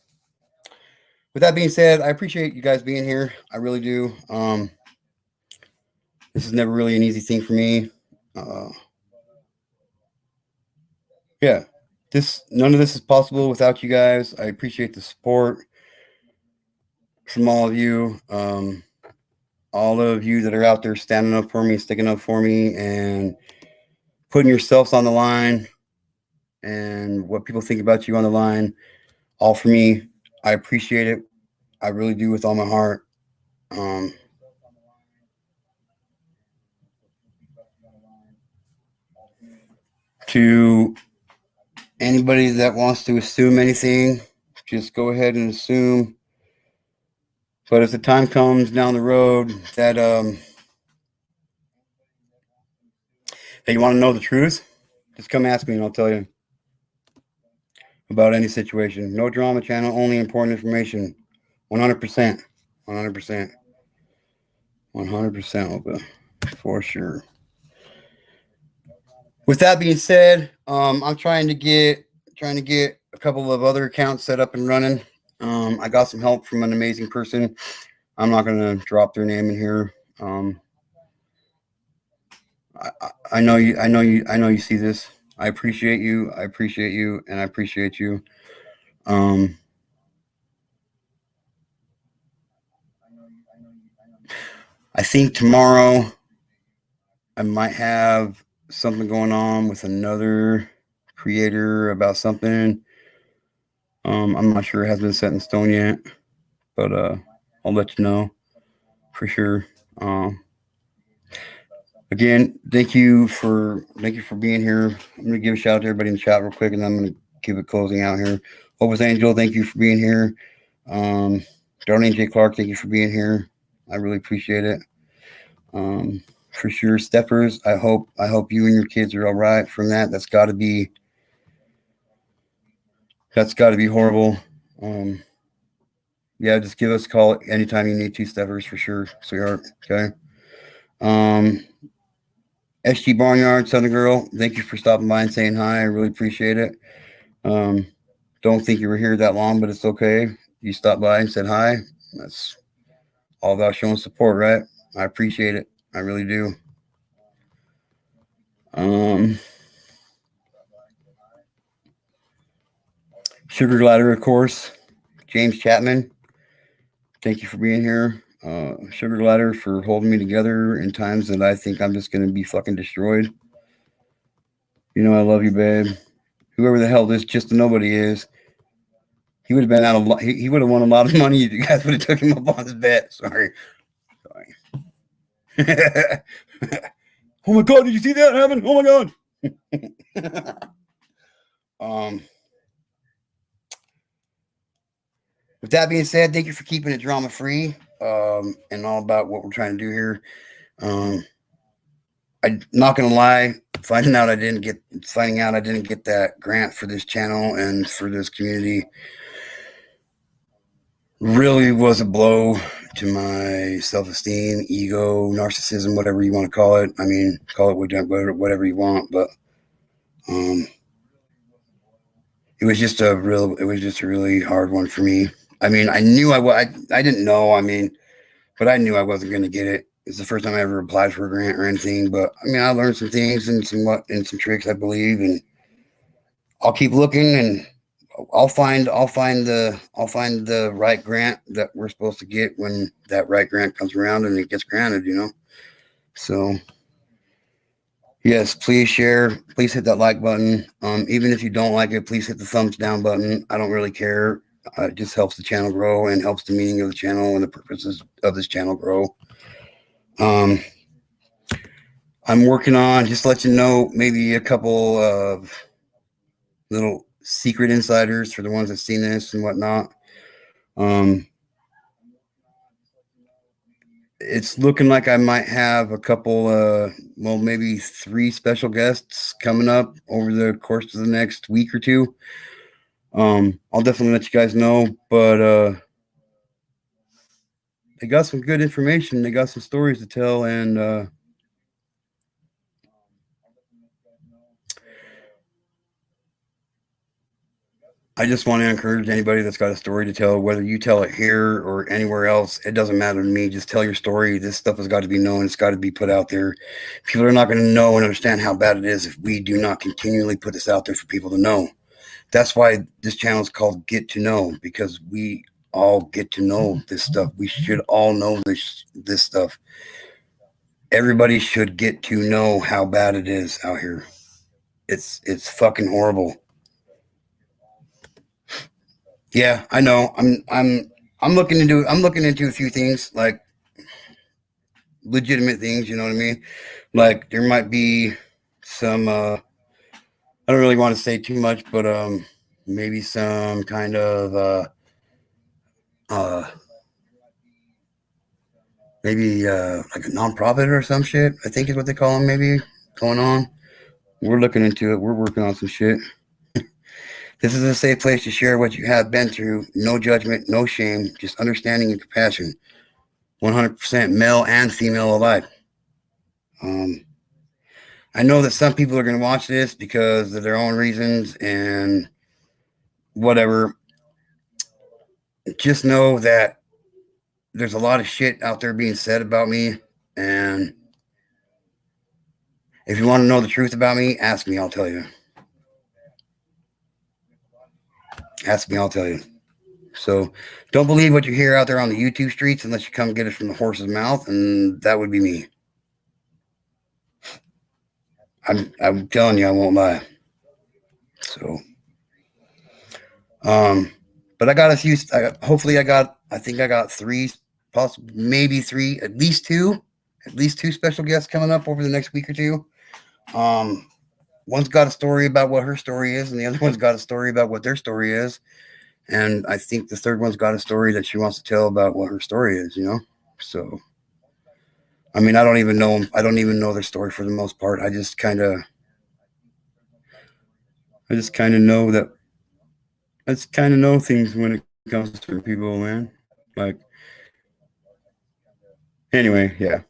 with that being said, I appreciate you guys being here. I really do. This is never really an easy thing for me. Yeah, none of this is possible without you guys. I appreciate the support from all of you. All of you that are out there standing up for me, sticking up for me, and putting yourselves on the line and what people think about you on the line, all for me. I appreciate it. I really do with all my heart. To anybody that wants to assume anything, just go ahead and assume. But if the time comes down the road that you want to know the truth, just come ask me and I'll tell you about any situation. No drama channel, only important information. 100%. 100%. 100%, Opa. For sure. With that being said, I'm trying to get a couple of other accounts set up and running. I got some help from an amazing person I'm not going to drop their name in here. I know you. I know you. I know you see this. I appreciate you. I appreciate you, and I appreciate you. Um, I think tomorrow I might have something going on with another creator about something. I'm not sure it has been set in stone yet, but I'll let you know for sure. Again, thank you for being here. I'm gonna give a shout out to everybody in the chat real quick, and I'm gonna keep it closing out here. Opus Angel, thank you for being here. Darlene J. Clark, thank you for being here. I really appreciate it. For sure, Steppers. I hope you and your kids are all right from that. That's got to be horrible. Yeah, just give us a call anytime you need to, Steppers, for sure, sweetheart. Okay. SG Barnyard, Southern Girl, thank you for stopping by and saying hi. I really appreciate it. Don't think you were here that long, but it's okay. You stopped by and said hi. That's all about showing support, right? I appreciate it. I really do. Sugar Glider, of course. James Chapman, thank you for being here. Sugar Glider for holding me together in times that I think I'm just going to be fucking destroyed. You know I love you, babe. Whoever the hell this just a nobody is, he would have been out a lot. He would have won a lot of money if you guys would have took him up on his bet. Sorry. Oh my god, did you see that happen? Oh my god. With that being said, thank you for keeping it drama free and all about what we're trying to do here. I'm not gonna lie, finding out I didn't get that grant for this channel and for this community really was a blow to my self-esteem, ego, narcissism, whatever you want to call it. I mean, call it whatever you want, but it was just a really hard one for me. I mean, I knew I didn't know. I mean, but I knew I wasn't going to get it. It's the first time I ever applied for a grant or anything. But I mean, I learned some things and some tricks, I believe, and I'll keep looking, and I'll find the right grant that we're supposed to get when that right grant comes around and it gets granted. You know, so. Yes, please share. Please hit that like button. Even if you don't like it, please hit the thumbs down button. I don't really care. It just helps the channel grow and helps the meaning of the channel and the purposes of this channel grow. I'm working on, just to let you know, maybe a couple of little secret insiders for the ones that seen this and whatnot. It's looking like I might have a couple, maybe 3 special guests coming up over the course of the next week or two. I'll definitely let you guys know, but they got some good information. They got some stories to tell, and I just want to encourage anybody that's got a story to tell, whether you tell it here or anywhere else, it doesn't matter to me. Just tell your story. This stuff has got to be known. It's got to be put out there. People are not going to know and understand how bad it is if we do not continually put this out there for people to know. That's why this channel is called Get to Know, because we all get to know this stuff. We should all know this stuff. Everybody should get to know how bad it is out here. It's fucking horrible. Yeah, I know. I'm looking into a few things, like legitimate things, you know what I mean? Like there might be some I don't really want to say too much, but maybe some kind of maybe like a nonprofit or some shit, I think is what they call them, maybe going on. We're looking into it. We're working on some shit. This is a safe place to share what you have been through. No judgment, no shame, just understanding and compassion. 100% male and female alike. I know that some people are going to watch this because of their own reasons and whatever. Just know that there's a lot of shit out there being said about me. And if you want to know the truth about me, ask me, I'll tell you. Ask me, I'll tell you. So don't believe what you hear out there on the YouTube streets unless you come get it from the horse's mouth, and that would be me. I'm telling you, I won't lie. So, but I got a few. I think I got three, possibly maybe three, at least two special guests coming up over the next week or two. One's got a story about what her story is, and the other one's got a story about what their story is. And I think the third one's got a story that she wants to tell about what her story is, you know? So, I mean, I don't even know them. I don't even know their story for the most part. I just kind of know that. I just kind of know things when it comes to certain people, man. Like, anyway, yeah.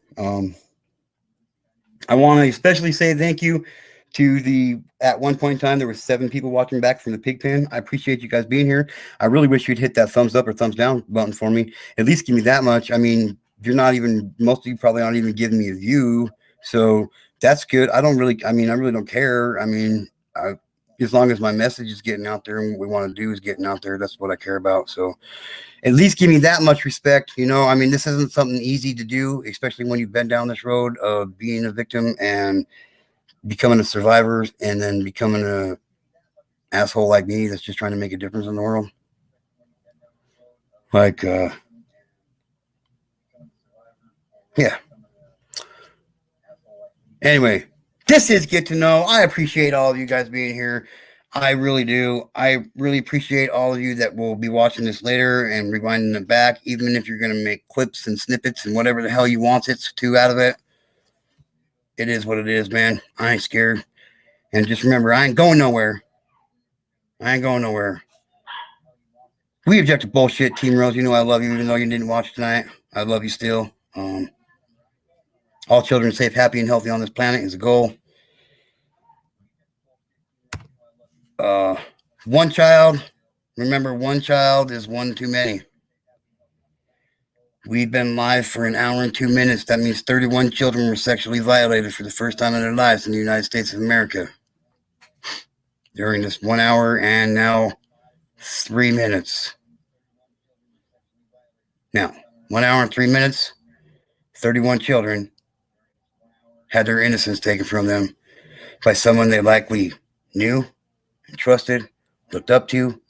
I want to especially say thank you to at one point in time, there were 7 people watching back from the pig pen. I appreciate you guys being here. I really wish you'd hit that thumbs up or thumbs down button for me. At least give me that much. I mean, most of you probably aren't even giving me a view. So that's good. I really don't care. I mean, as long as my message is getting out there and what we want to do is getting out there, that's what I care about. So at least give me that much respect. You know, I mean, this isn't something easy to do, especially when you've been down this road of being a victim and becoming a survivor and then becoming a asshole like me that's just trying to make a difference in the world. Like, yeah. Anyway, this is Get to Know. I appreciate all of you guys being here. I really do. I really appreciate all of you that will be watching this later and rewinding it back, even if you're going to make clips and snippets and whatever the hell you want it to out of it. It is what it is, man. I ain't scared. And just remember, I ain't going nowhere. We object to bullshit, Team Rose. You know I love you, even though you didn't watch tonight. I love you still. All children safe, happy, and healthy on this planet is a goal. One child. Remember, one child is one too many. We've been live for an hour and 2 minutes. That means 31 children were sexually violated for the first time in their lives in the United States of America during this 1 hour and now 3 minutes. Now, 1 hour and 3 minutes, 31 children had their innocence taken from them by someone they likely knew and trusted, looked up to.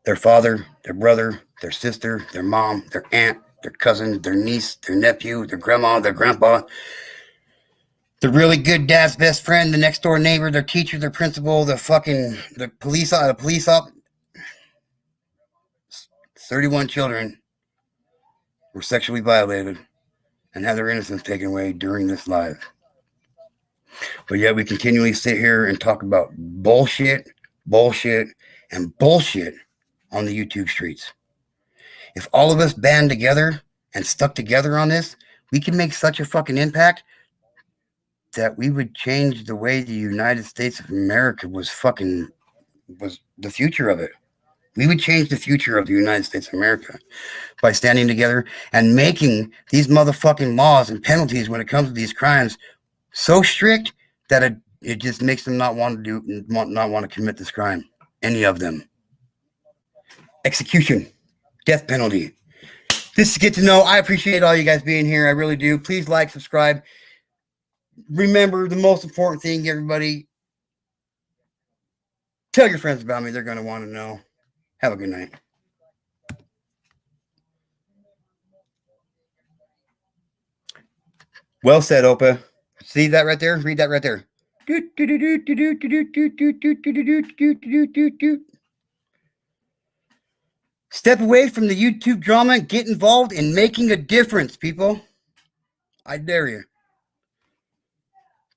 Their father, their brother, their sister, their mom, their aunt, their cousin, their niece, their nephew, their grandma, their grandpa, the really good dad's best friend, the next door neighbor, their teacher, their principal, the police officer. 31 children were sexually violated and had their innocence taken away during this live. But yet we continually sit here and talk about bullshit, and bullshit on the YouTube streets. If all of us band together and stuck together on this, we can make such a fucking impact that we would change the way the United States of America was the future of it. We would change the future of the United States of America by standing together and making these motherfucking laws and penalties when it comes to these crimes so strict that it just makes them not want to commit this crime. Any of them. Execution. Death penalty. This is Get to Know. I appreciate all you guys being here. I really do. Please like, subscribe. Remember the most important thing, everybody. Tell your friends about me. They're going to want to know. Have a good night. Well said, Opa. See that right there? Read that right there. Step away from the YouTube drama and get involved in making a difference, people. I dare you.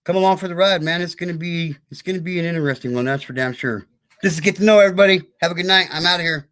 Come along for the ride, man. It's gonna be an interesting one, that's for damn sure. This is Get to Know, everybody. Have a good night. I'm out of here.